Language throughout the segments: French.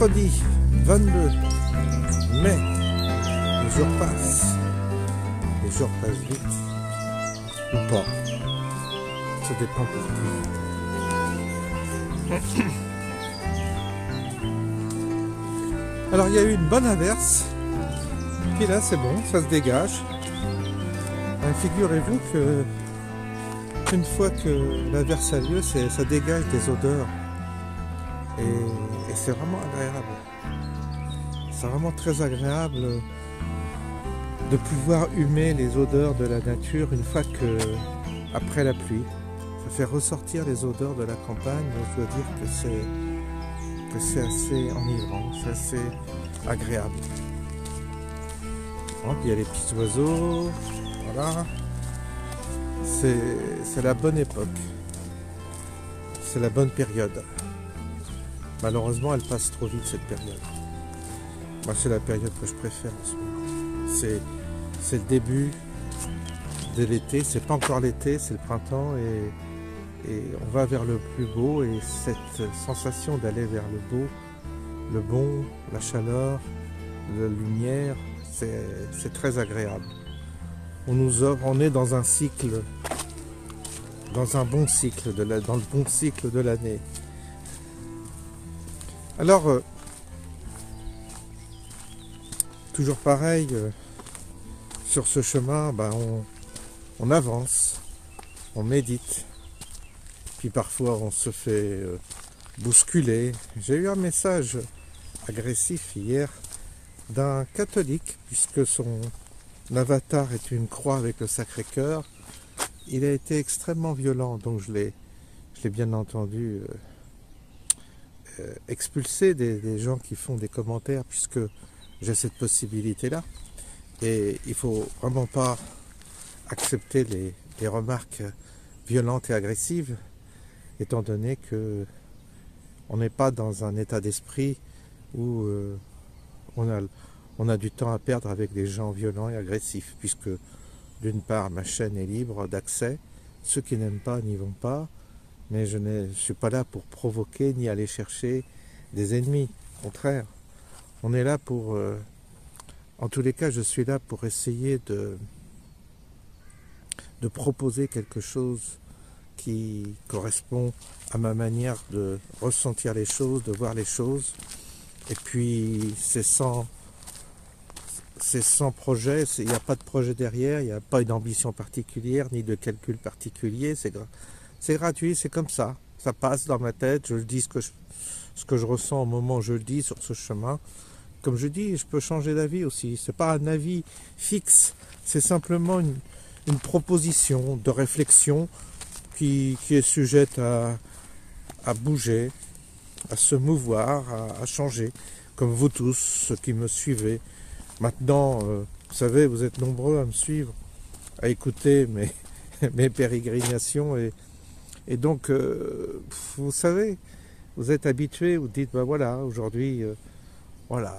Mercredi 22 mai, les jours passent vite, ou pas, ça dépend pour qui. Alors il y a eu une bonne averse, puis là c'est bon, ça se dégage. Figurez-vous que une fois que l'averse a lieu, ça dégage des odeurs. Et c'est vraiment agréable. C'est vraiment très agréable de pouvoir humer les odeurs de la nature une fois que, après la pluie, ça fait ressortir les odeurs de la campagne. Je dois dire que c'est assez enivrant, c'est assez agréable. Donc, il y a les petits oiseaux, voilà. C'est la bonne époque. C'est la bonne période. Malheureusement, elle passe trop vite cette période. Moi, c'est la période que je préfère en ce moment. C'est le début de l'été. C'est pas encore l'été, c'est le printemps et on va vers le plus beau. Et cette sensation d'aller vers le beau, le bon, la chaleur, la lumière, c'est très agréable. On est dans un cycle, dans un bon cycle, dans le bon cycle de l'année. Alors, toujours pareil, sur ce chemin, on avance, on médite, puis parfois on se fait bousculer. J'ai eu un message agressif hier d'un catholique, puisque son avatar est une croix avec le Sacré-Cœur. Il a été extrêmement violent, donc je l'ai bien entendu expulser des gens qui font des commentaires, puisque j'ai cette possibilité-là. Et il ne faut vraiment pas accepter les remarques violentes et agressives, étant donné que on n'est pas dans un état d'esprit où on a du temps à perdre avec des gens violents et agressifs, puisque d'une part ma chaîne est libre d'accès, ceux qui n'aiment pas n'y vont pas, mais je ne suis pas là pour provoquer ni aller chercher des ennemis. Au contraire, on est là pour... en tous les cas, je suis là pour essayer de proposer quelque chose qui correspond à ma manière de ressentir les choses, de voir les choses. Et puis, c'est sans projet, il n'y a pas de projet derrière, il n'y a pas une ambition particulière, ni de calcul particulier, c'est gratuit, c'est comme ça passe dans ma tête, je le dis ce que je ressens au moment où je le dis sur ce chemin. Comme je dis, je peux changer d'avis aussi, c'est pas un avis fixe, c'est simplement une proposition de réflexion qui est sujette à bouger, à se mouvoir, à changer, comme vous tous, ceux qui me suivez. Maintenant, vous savez, vous êtes nombreux à me suivre, à écouter mes pérégrinations. Et donc, vous savez, vous êtes habitués, vous dites, voilà, aujourd'hui, voilà,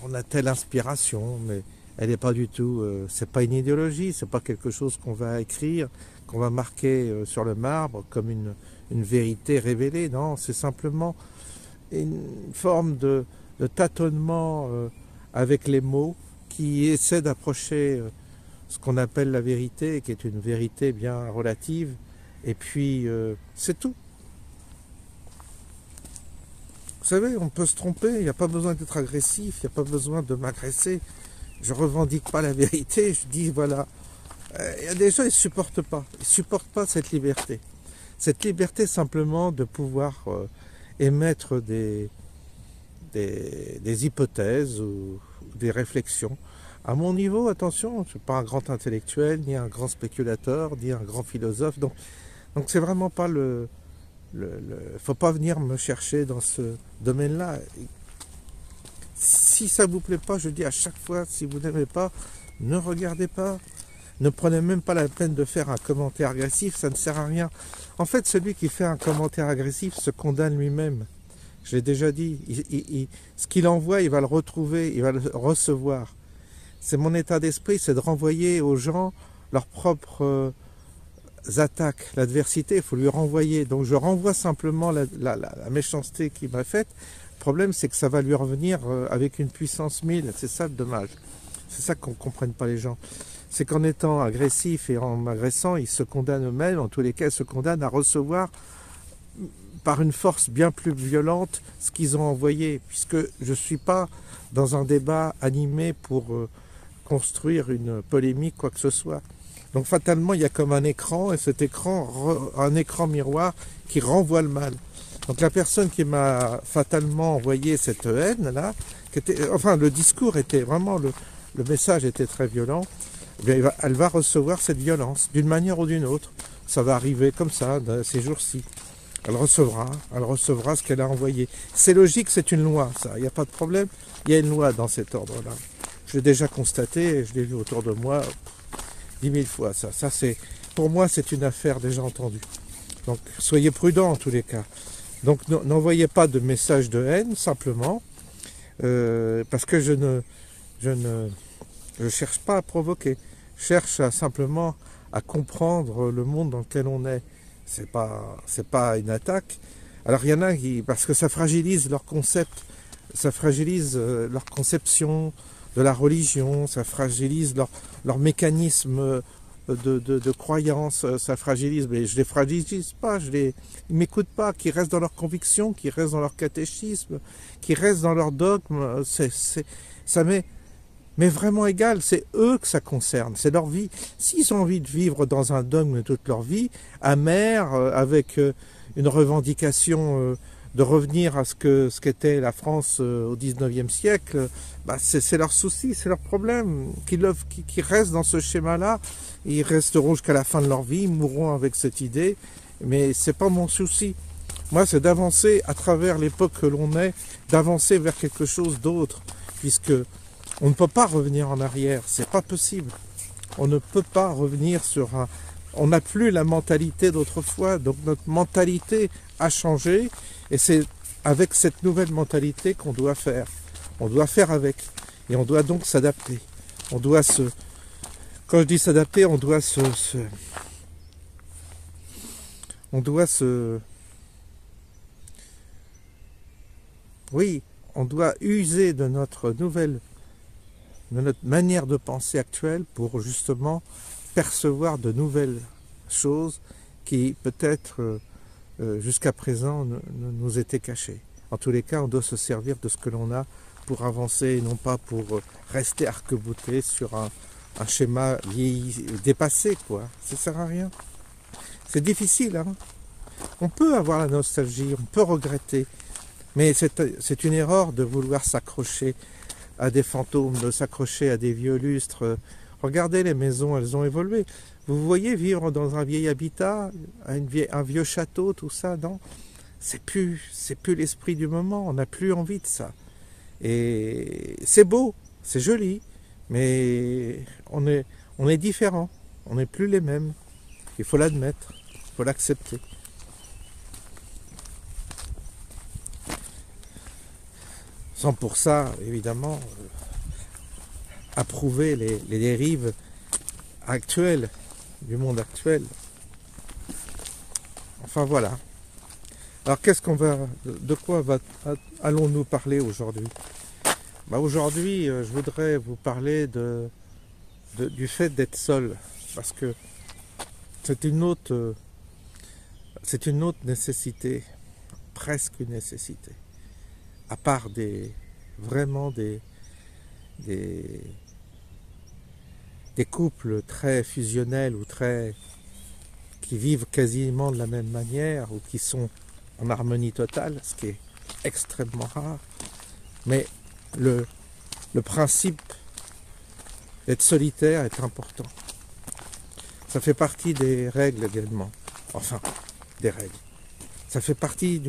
on a telle inspiration, mais elle n'est pas du tout, c'est pas une idéologie, c'est pas quelque chose qu'on va écrire, qu'on va marquer sur le marbre comme une vérité révélée. Non, c'est simplement une forme de tâtonnement avec les mots qui essaie d'approcher ce qu'on appelle la vérité, qui est une vérité bien relative, et puis c'est tout. Vous savez, on peut se tromper, il n'y a pas besoin d'être agressif, il n'y a pas besoin de m'agresser. Je ne revendique pas la vérité, je dis voilà. Il y a des gens, ils ne supportent pas cette liberté. Cette liberté simplement de pouvoir émettre des hypothèses ou des réflexions. À mon niveau, attention, je ne suis pas un grand intellectuel, ni un grand spéculateur, ni un grand philosophe. Donc c'est vraiment pas faut pas venir me chercher dans ce domaine-là. Si ça vous plaît pas, je dis à chaque fois, si vous n'aimez pas, ne regardez pas. Ne prenez même pas la peine de faire un commentaire agressif, ça ne sert à rien. En fait, celui qui fait un commentaire agressif se condamne lui-même. Je l'ai déjà dit, ce qu'il envoie, il va le retrouver, il va le recevoir. C'est mon état d'esprit, c'est de renvoyer aux gens leurs propres attaques. L'adversité, il faut lui renvoyer. Donc je renvoie simplement la méchanceté qu'il m'a faite, Le problème, c'est que ça va lui revenir avec une puissance 1000. C'est ça le dommage. C'est ça qu'on ne comprenne pas les gens. C'est qu'en étant agressif et en agressant, ils se condamnent eux-mêmes. En tous les cas, ils se condamnent à recevoir par une force bien plus violente ce qu'ils ont envoyé. Puisque je ne suis pas dans un débat animé pour construire une polémique, quoi que ce soit. Donc fatalement, il y a comme un écran, et cet écran, un écran miroir qui renvoie le mal. Donc la personne qui m'a fatalement envoyé cette haine-là, enfin le discours était vraiment, le message était très violent, elle va recevoir cette violence d'une manière ou d'une autre. Ça va arriver comme ça, ces jours-ci. Elle recevra ce qu'elle a envoyé. C'est logique, c'est une loi, ça, il n'y a pas de problème. Il y a une loi dans cet ordre-là. Je l'ai déjà constaté, je l'ai vu autour de moi 10 000 fois. Ça c'est, pour moi, c'est une affaire déjà entendue. Donc soyez prudents en tous les cas. Donc n'envoyez pas de message de haine, simplement, parce que je ne cherche pas à provoquer. Je cherche simplement à comprendre le monde dans lequel on est. C'est pas une attaque. Alors il y en a qui, parce que ça fragilise leur concept, ça fragilise leur conception de la religion, ça fragilise leur mécanisme de croyance, ça fragilise, mais je les fragilise pas, ils m'écoutent pas, qui restent dans leurs convictions, qui restent dans leur catéchisme, qui restent dans leur dogme, ça mais vraiment égal, c'est eux que ça concerne, c'est leur vie. S'ils ont envie de vivre dans un dogme toute leur vie, amer, avec une revendication de revenir à ce qu'était la France au 19e siècle, bah c'est leur souci, c'est leur problème. Qu'ils restent dans ce schéma-là, ils resteront jusqu'à la fin de leur vie, ils mourront avec cette idée, mais c'est pas mon souci. Moi, c'est d'avancer à travers l'époque que l'on est, d'avancer vers quelque chose d'autre, puisque on ne peut pas revenir en arrière, c'est pas possible. On ne peut pas revenir sur un... On n'a plus la mentalité d'autrefois, donc notre mentalité a changé, et c'est avec cette nouvelle mentalité qu'on doit faire. On doit faire avec, et on doit donc s'adapter. On doit se... Quand je dis s'adapter, on doit Oui, on doit user de notre manière de penser actuelle pour justement percevoir de nouvelles choses qui peut-être jusqu'à présent nous étaient cachées. En tous les cas, on doit se servir de ce que l'on a pour avancer et non pas pour rester arc-bouté sur un schéma dépassé, quoi. Ça sert à rien. C'est difficile, hein. On peut avoir la nostalgie, on peut regretter, mais c'est une erreur de vouloir s'accrocher à des fantômes, de s'accrocher à des vieux lustres. Regardez les maisons, elles ont évolué. Vous voyez vivre dans un vieil habitat, un vieux château, tout ça, non? C'est plus l'esprit du moment, on n'a plus envie de ça. Et c'est beau, c'est joli, mais on est différents, on n'est plus les mêmes. Il faut l'admettre, il faut l'accepter. Sans pour ça, évidemment, approuver les dérives actuelles, du monde actuel. Enfin voilà. Alors de quoi allons-nous parler aujourd'hui? Aujourd'hui, je voudrais vous parler du fait d'être seul, parce que c'est une autre nécessité, presque une nécessité. À part vraiment des couples très fusionnels ou qui vivent quasiment de la même manière ou qui sont en harmonie totale, ce qui est extrêmement rare. Mais le principe d'être solitaire est important. Ça fait partie des règles également. Enfin, des règles. Ça fait partie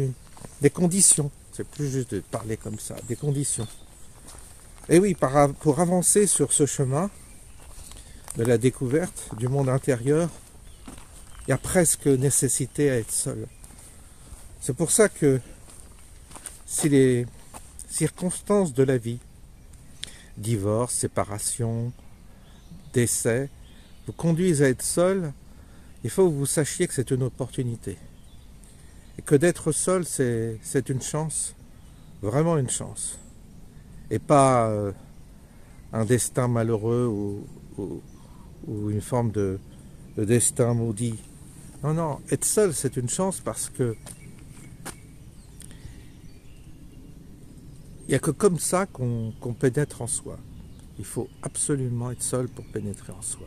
des conditions. C'est plus juste de parler comme ça, des conditions. Et oui, pour avancer sur ce chemin de la découverte du monde intérieur, il y a presque nécessité à être seul. C'est pour ça que si les circonstances de la vie, divorce, séparation, décès, vous conduisent à être seul, il faut que vous sachiez que c'est une opportunité. Et que d'être seul, c'est une chance vraiment une chance. Et pas un destin malheureux ou une forme de destin maudit. Non, non, être seul, c'est une chance parce que il n'y a que comme ça qu'on pénètre en soi. Il faut absolument être seul pour pénétrer en soi.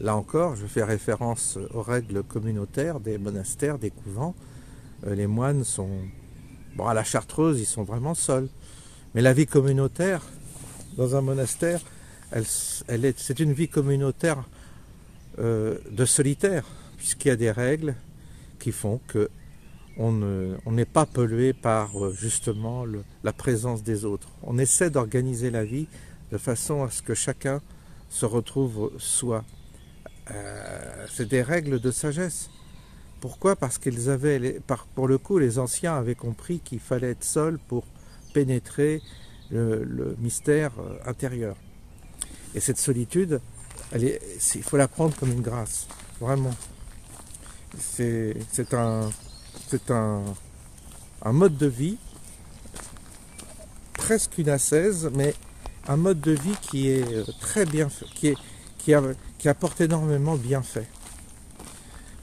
Là encore, je fais référence aux règles communautaires des monastères, des couvents. Les moines sont... Bon, à la Chartreuse, ils sont vraiment seuls. Mais la vie communautaire, dans un monastère, c'est une vie communautaire de solitaire, puisqu'il y a des règles qui font que on n'est pas pollué par justement la présence des autres. On essaie d'organiser la vie de façon à ce que chacun se retrouve soi. C'est des règles de sagesse. Pourquoi? Parce qu'ils avaient, pour le coup, les anciens avaient compris qu'il fallait être seul pour pénétrer le mystère intérieur. Et cette solitude, il faut la prendre comme une grâce, vraiment. C'est un mode de vie, presque une ascèse, mais un mode de vie qui est très bien fait, qui apporte énormément de bienfaits.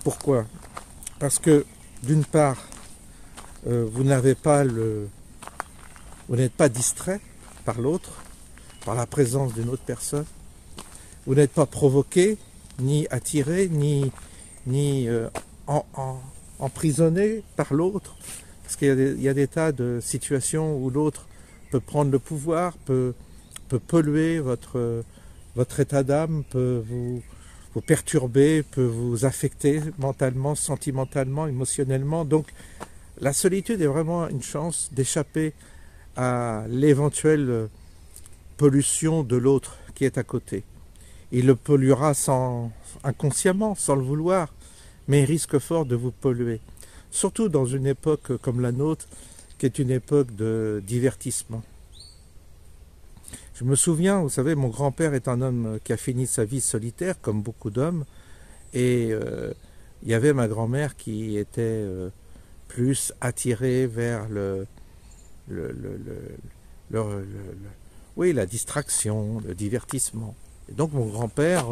Pourquoi? Parce que, d'une part, vous n'êtes pas distrait par l'autre, par la présence d'une autre personne. Vous n'êtes pas provoqué, ni attiré, ni emprisonné par l'autre. Parce qu'il y a des tas de situations où l'autre peut prendre le pouvoir, peut polluer votre état d'âme, peut vous perturber, peut vous affecter mentalement, sentimentalement, émotionnellement. Donc la solitude est vraiment une chance d'échapper à l'éventuelle pollution de l'autre qui est à côté. Il le polluera inconsciemment, sans le vouloir, mais il risque fort de vous polluer. Surtout dans une époque comme la nôtre, qui est une époque de divertissement. Je me souviens, vous savez, mon grand-père est un homme qui a fini sa vie solitaire, comme beaucoup d'hommes, et il y avait ma grand-mère qui était plus attirée vers la distraction, le divertissement. Et donc mon grand-père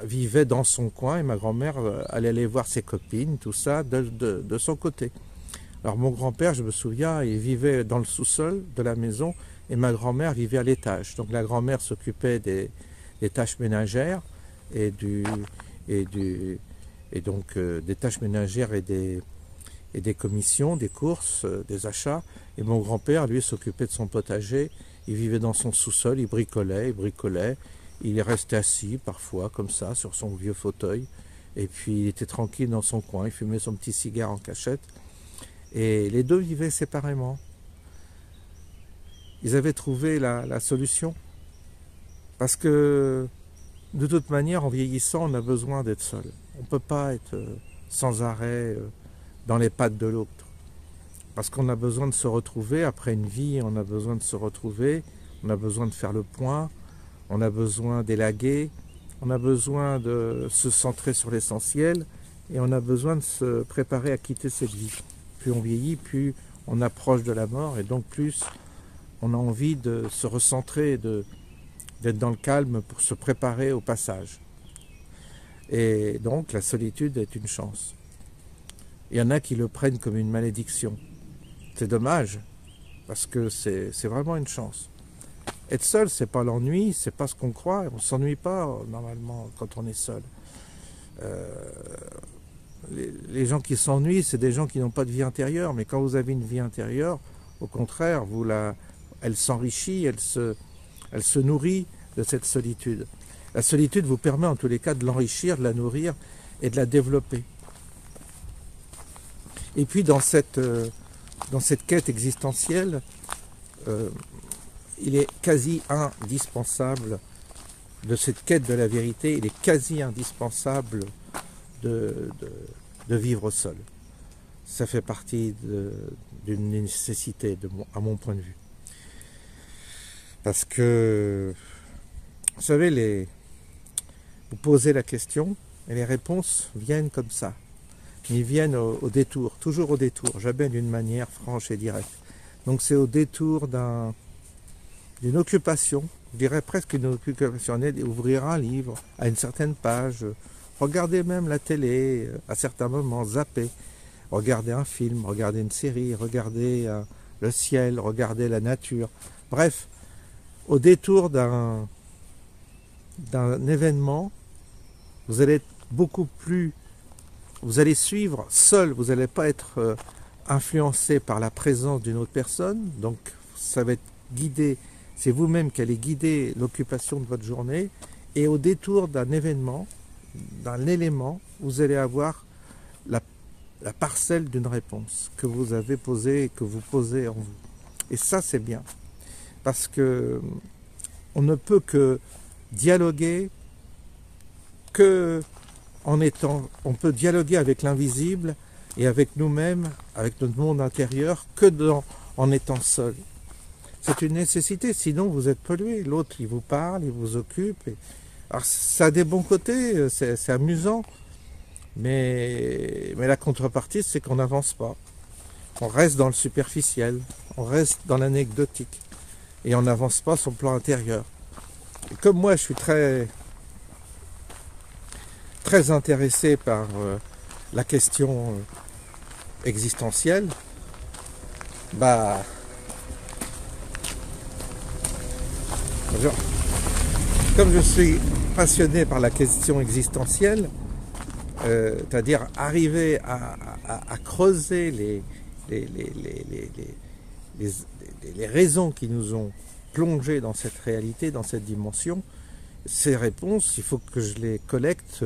vivait dans son coin et ma grand-mère allait aller voir ses copines, tout ça, de son côté. Alors mon grand-père, je me souviens, il vivait dans le sous-sol de la maison et ma grand-mère vivait à l'étage. Donc la grand-mère s'occupait des tâches ménagères et donc des tâches ménagères et des commissions, des courses, des achats. Et mon grand-père, lui, s'occupait de son potager. Il vivait dans son sous-sol, il bricolait. Il restait assis parfois, comme ça, sur son vieux fauteuil. Et puis il était tranquille dans son coin, il fumait son petit cigare en cachette. Et les deux vivaient séparément. Ils avaient trouvé la solution. Parce que, de toute manière, en vieillissant, on a besoin d'être seul. On ne peut pas être sans arrêt dans les pattes de l'autre. Parce qu'on a besoin de se retrouver, après une vie, on a besoin de se retrouver, on a besoin de faire le point, on a besoin d'élaguer, on a besoin de se centrer sur l'essentiel, et on a besoin de se préparer à quitter cette vie. Plus on vieillit, plus on approche de la mort, et donc plus on a envie de se recentrer, d'être dans le calme pour se préparer au passage. Et donc la solitude est une chance. Il y en a qui le prennent comme une malédiction. C'est dommage, parce que c'est vraiment une chance. Être seul, c'est pas l'ennui, c'est pas ce qu'on croit. On s'ennuie pas normalement quand on est seul. Les gens qui s'ennuient, c'est des gens qui n'ont pas de vie intérieure. Mais quand vous avez une vie intérieure, au contraire, elle s'enrichit, elle se nourrit de cette solitude. La solitude vous permet en tous les cas de l'enrichir, de la nourrir et de la développer. Et puis dans cette quête existentielle, il est quasi indispensable, de cette quête de la vérité, il est quasi indispensable de vivre seul. Ça fait partie d'une nécessité, à mon point de vue. Parce que, vous savez, vous posez la question et les réponses viennent comme ça. mais ils viennent au détour, toujours au détour, jamais d'une manière franche et directe. Donc c'est au détour d'une occupation, je dirais presque une occupation, ouvrir un livre à une certaine page, regarder même la télé à certains moments, zapper, regarder un film, regarder une série, regarder le ciel, regarder la nature. Bref, au détour d'un événement, vous allez être beaucoup plus, vous allez suivre seul, vous n'allez pas être influencé par la présence d'une autre personne, donc ça va être guidé, c'est vous-même qui allez guider l'occupation de votre journée, et au détour d'un événement, d'un élément, vous allez avoir la parcelle d'une réponse que vous avez posée et que vous posez en vous. Et ça, c'est bien, parce que on ne peut que dialoguer on peut dialoguer avec l'invisible et avec nous-mêmes, avec notre monde intérieur, en étant seul. C'est une nécessité, sinon vous êtes pollué. L'autre, il vous parle, il vous occupe. Alors, ça a des bons côtés, c'est amusant, mais la contrepartie, c'est qu'on n'avance pas. On reste dans le superficiel, on reste dans l'anecdotique, et on n'avance pas sur le plan intérieur. Et comme moi, je suis très intéressé par la question existentielle, comme je suis passionné par la question existentielle, c'est-à-dire arriver à creuser les raisons qui nous ont plongés dans cette réalité, dans cette dimension, ces réponses, il faut que je les collecte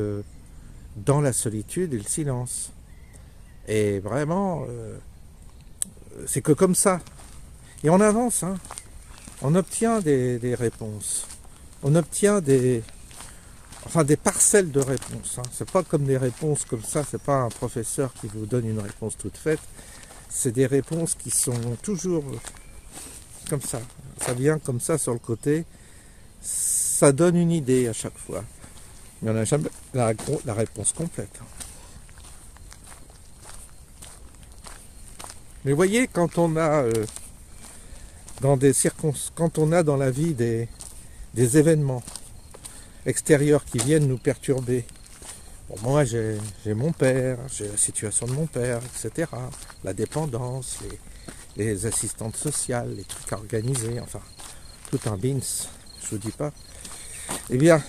dans la solitude et le silence. Et vraiment, c'est que comme ça. Et on avance, hein. On obtient des réponses. On obtient des parcelles de réponses. Hein. C'est pas comme des réponses comme ça, c'est pas un professeur qui vous donne une réponse toute faite. C'est des réponses qui sont toujours comme ça. Ça vient comme ça sur le côté. Ça donne une idée à chaque fois. Mais on n'a jamais la réponse complète. Mais vous voyez, quand on a quand on a dans la vie des événements extérieurs qui viennent nous perturber. Bon, moi j'ai mon père, j'ai la situation de mon père, etc. La dépendance, les assistantes sociales, les trucs organisés, enfin, tout un bins, je vous dis pas. Eh bien,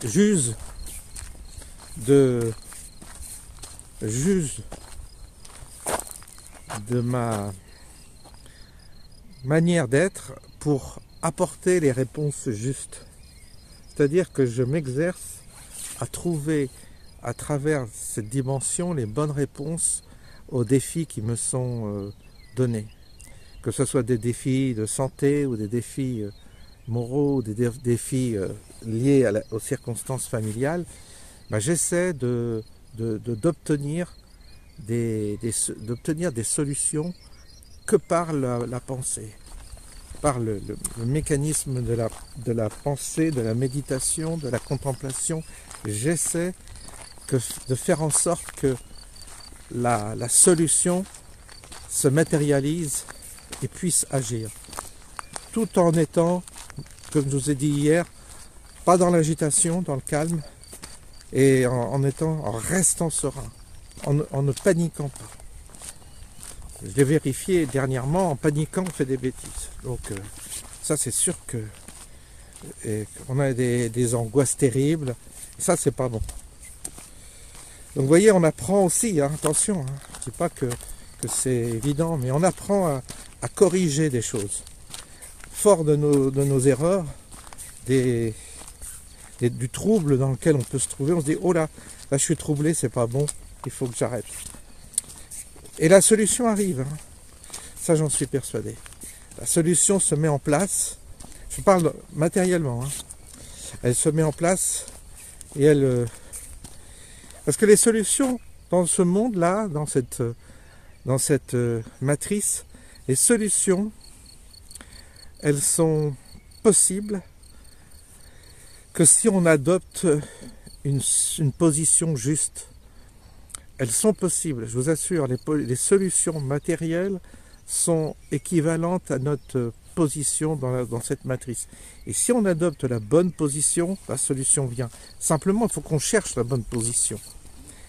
j'use de ma manière d'être pour apporter les réponses justes. C'est-à-dire que je m'exerce à trouver à travers cette dimension les bonnes réponses aux défis qui me sont donnés. Que ce soit des défis de santé ou des défis moraux, des défis liés aux circonstances familiales, j'essaie d'obtenir des solutions que par la pensée, par le mécanisme de la pensée, de la méditation, de la contemplation. J'essaie de faire en sorte que la solution se matérialise et puisse agir, tout en étant, comme je vous ai dit hier, pas dans l'agitation, dans le calme, et en restant serein, en ne paniquant pas. Je l'ai vérifié dernièrement, en paniquant on fait des bêtises. Donc ça c'est sûr qu'on a des angoisses terribles, ça c'est pas bon. Donc vous voyez, on apprend aussi, hein, attention, hein, je ne dis pas que c'est évident, mais on apprend à corriger des choses. Fort de nos erreurs, du trouble dans lequel on peut se trouver, on se dit, oh là je suis troublé, c'est pas bon, il faut que j'arrête. Et la solution arrive, hein. Ça j'en suis persuadé. La solution se met en place, je parle matériellement, hein. Elle se met en place et parce que les solutions dans ce monde-là, dans cette matrice, les solutions, elles sont possibles que si on adopte une position juste elles sont possibles, je vous assure, les solutions matérielles sont équivalentes à notre position dans cette matrice. Et si on adopte la bonne position, la solution vient. Simplement, il faut qu'on cherche la bonne position.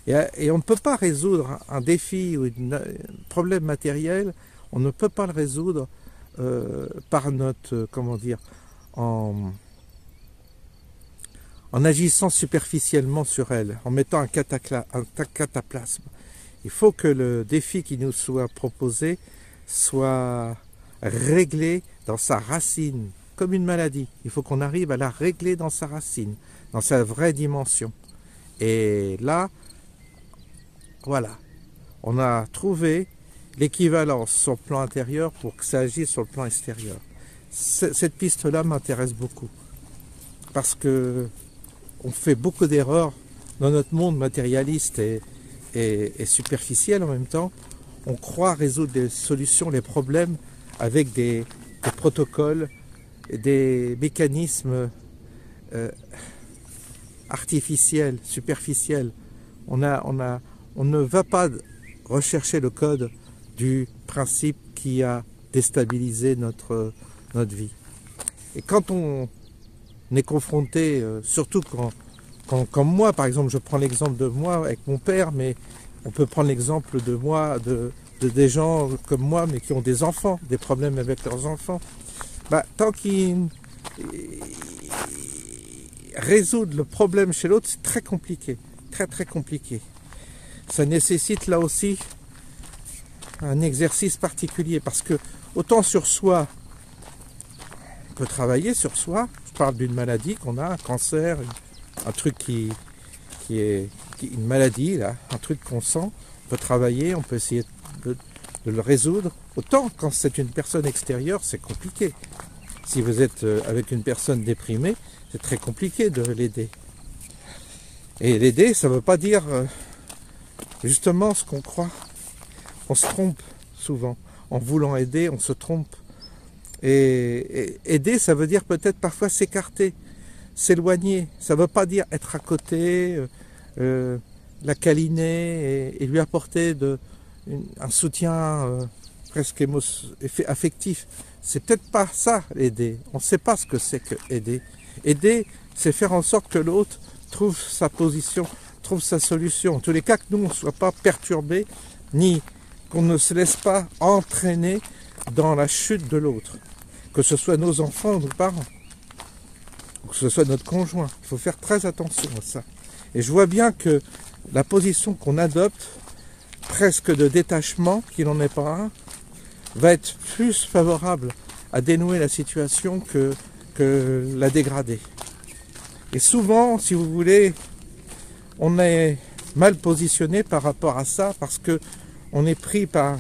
Et on ne peut pas résoudre un défi ou un problème matériel, on ne peut pas le résoudre par notre, comment dire, en agissant superficiellement sur elle, en mettant un cataplasme. Il faut que le défi qui nous soit proposé soit réglé dans sa racine, comme une maladie. Il faut qu'on arrive à la régler dans sa racine, dans sa vraie dimension. Et là, voilà, on a trouvé l'équivalence sur le plan intérieur pour que ça agisse sur le plan extérieur. Cette piste-là m'intéresse beaucoup, parce que on fait beaucoup d'erreurs dans notre monde matérialiste et superficiel en même temps. On croit résoudre des solutions, les problèmes avec des protocoles, des mécanismes artificiels, superficiels. On ne va pas rechercher le code du principe qui a déstabilisé notre vie. Et quand on est confronté, surtout quand moi, par exemple, je prends l'exemple de moi avec mon père, mais on peut prendre l'exemple de moi, de des gens comme moi, mais qui ont des enfants, des problèmes avec leurs enfants. Tant qu'ils résoudre le problème chez l'autre, c'est très compliqué, très très compliqué. Ça nécessite là aussi un exercice particulier, parce que autant sur soi, on peut travailler sur soi. Je parle d'une maladie qu'on a, un cancer, un truc qui est une maladie, là, un truc qu'on sent, on peut travailler, on peut essayer de le résoudre. Autant quand c'est une personne extérieure, c'est compliqué. Si vous êtes avec une personne déprimée, c'est très compliqué de l'aider. Et l'aider, ça ne veut pas dire justement ce qu'on croit. On se trompe souvent. En voulant aider, on se trompe. Et aider, ça veut dire peut-être parfois s'écarter, s'éloigner. Ça ne veut pas dire être à côté, la câliner et lui apporter un soutien presque affectif. C'est peut-être pas ça, aider. On ne sait pas ce que c'est que aider. Aider, c'est faire en sorte que l'autre trouve sa position, trouve sa solution. En tous les cas, que nous, on ne soit pas perturbés, ni qu'on ne se laisse pas entraîner dans la chute de l'autre. Que ce soit nos enfants, nos parents, ou que ce soit notre conjoint. Il faut faire très attention à ça. Et je vois bien que la position qu'on adopte, presque de détachement, qu'il n'en est pas un, va être plus favorable à dénouer la situation que la dégrader. Et souvent, si vous voulez, on est mal positionné par rapport à ça, parce que on est pris par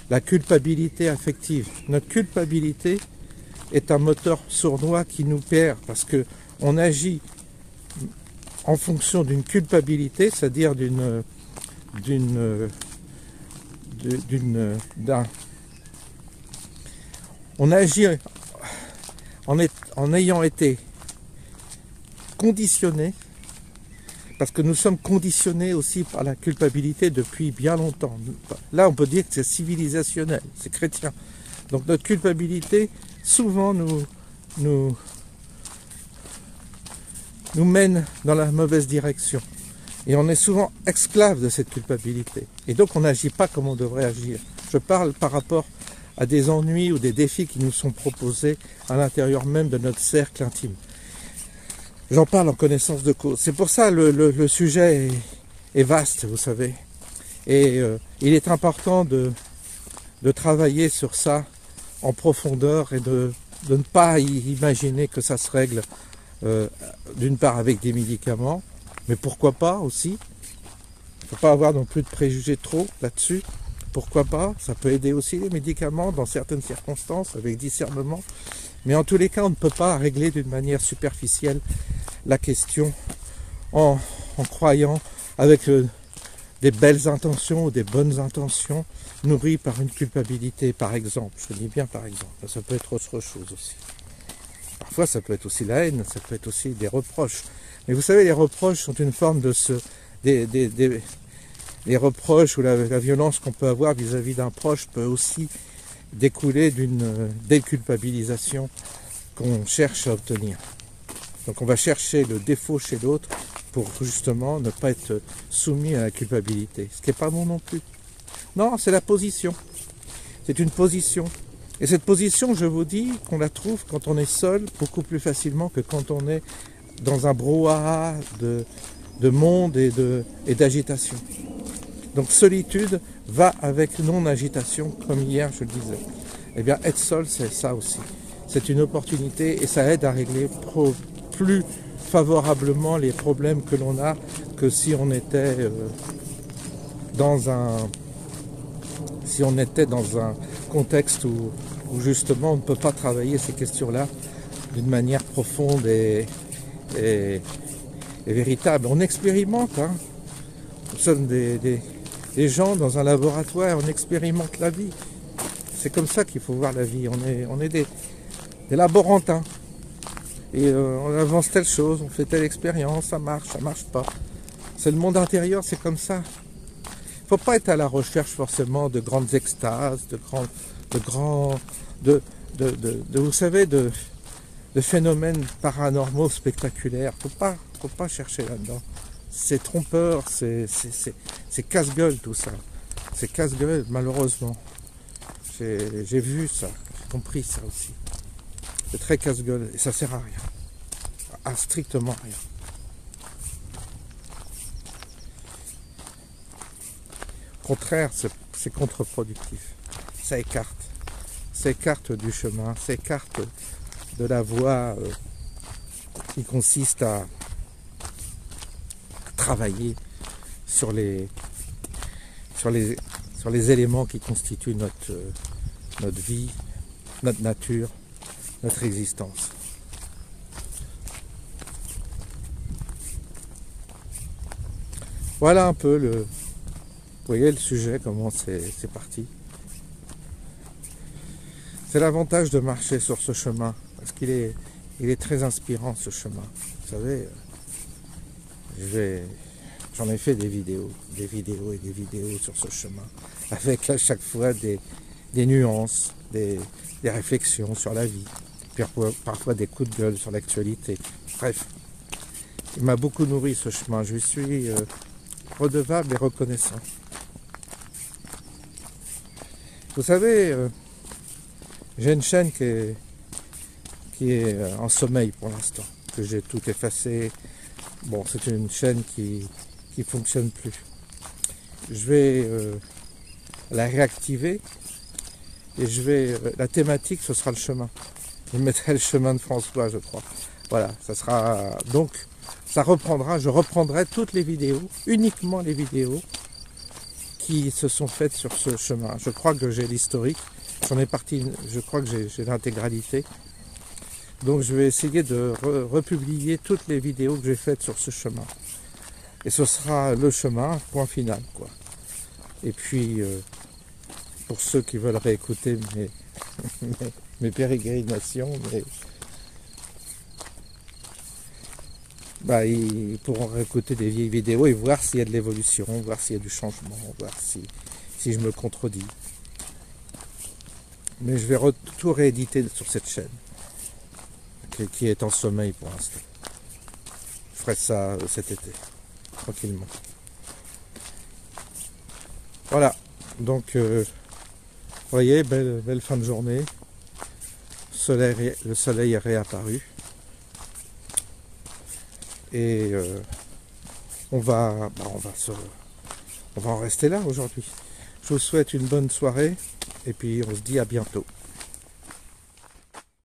la culpabilité affective. Notre culpabilité est un moteur sournois qui nous perd, parce que on agit en fonction d'une culpabilité, c'est-à-dire on agit en ayant été conditionné, parce que nous sommes conditionnés aussi par la culpabilité depuis bien longtemps. Là, on peut dire que c'est civilisationnel, c'est chrétien. Donc notre culpabilité, souvent, nous mène dans la mauvaise direction. Et on est souvent esclave de cette culpabilité. Et donc on n'agit pas comme on devrait agir. Je parle par rapport à des ennuis ou des défis qui nous sont proposés à l'intérieur même de notre cercle intime. J'en parle en connaissance de cause. C'est pour ça le sujet est vaste, vous savez. Et il est important de travailler sur ça en profondeur et de ne pas imaginer que ça se règle d'une part avec des médicaments, mais pourquoi pas aussi. Il ne faut pas avoir non plus de préjugés trop là-dessus. Pourquoi pas? Ça peut aider aussi les médicaments dans certaines circonstances, avec discernement. Mais en tous les cas, on ne peut pas régler d'une manière superficielle la question en croyant avec des belles intentions ou des bonnes intentions nourries par une culpabilité, par exemple. Je dis bien par exemple, ça peut être autre chose aussi. Parfois, ça peut être aussi la haine, ça peut être aussi des reproches. Mais vous savez, les reproches sont une forme les reproches ou la violence qu'on peut avoir vis-à-vis d'un proche peut aussi découler d'une déculpabilisation qu'on cherche à obtenir. Donc on va chercher le défaut chez l'autre pour justement ne pas être soumis à la culpabilité. Ce qui n'est pas bon non plus. Non, c'est la position. C'est une position. Et cette position, je vous dis, qu'on la trouve quand on est seul beaucoup plus facilement que quand on est dans un brouhaha de monde et d'agitation. Donc solitude va avec non-agitation, comme hier je le disais. Eh bien, être seul, c'est ça aussi. C'est une opportunité et ça aide à régler plus favorablement les problèmes que l'on a que si on était dans un contexte où justement on ne peut pas travailler ces questions-là d'une manière profonde et véritable. On expérimente, hein. Nous sommes des gens dans un laboratoire, on expérimente la vie. C'est comme ça qu'il faut voir la vie. On est des laborantins. Et on avance telle chose, on fait telle expérience, ça marche pas. C'est le monde intérieur, c'est comme ça. Il ne faut pas être à la recherche forcément de grandes extases, vous savez, de phénomènes paranormaux spectaculaires. Faut pas chercher là-dedans. C'est trompeur, c'est casse-gueule tout ça. C'est casse-gueule, malheureusement. J'ai vu ça, j'ai compris ça aussi. C'est très casse-gueule et ça sert à rien. À strictement rien. Au contraire, c'est contre-productif. Ça écarte du chemin, ça écarte de la voie qui consiste à travailler sur les éléments qui constituent notre vie, notre nature, notre existence. Voilà un peu vous voyez le sujet, comment c'est parti. C'est l'avantage de marcher sur ce chemin, parce qu'il est très inspirant ce chemin. Vous savez, j'en ai fait des vidéos et des vidéos sur ce chemin, avec à chaque fois des nuances, des réflexions sur la vie, puis parfois des coups de gueule sur l'actualité. Bref, il m'a beaucoup nourri ce chemin, je lui suis redevable et reconnaissant. Vous savez, j'ai une chaîne qui est en sommeil pour l'instant, que j'ai tout effacé. Bon, c'est une chaîne qui fonctionne plus. Je vais la réactiver et la thématique, ce sera le chemin. Je mettrai le chemin de François, je crois. Voilà, ça sera donc, ça reprendra. Je reprendrai toutes les vidéos, uniquement les vidéos qui se sont faites sur ce chemin. Je crois que j'ai l'historique. Je crois que j'ai l'intégralité. Donc je vais essayer de republier toutes les vidéos que j'ai faites sur ce chemin. Et ce sera le chemin, point final, quoi. Et puis, pour ceux qui veulent réécouter mes pérégrinations, ils pourront réécouter des vieilles vidéos et voir s'il y a de l'évolution, voir s'il y a du changement, voir si je me contredis. Mais je vais tout rééditer sur cette chaîne, qui est en sommeil pour l'instant. Je ferai ça cet été, tranquillement. Voilà, donc, vous voyez, belle fin de journée. Le soleil est réapparu. Et on va en rester là aujourd'hui. Je vous souhaite une bonne soirée et puis on se dit à bientôt.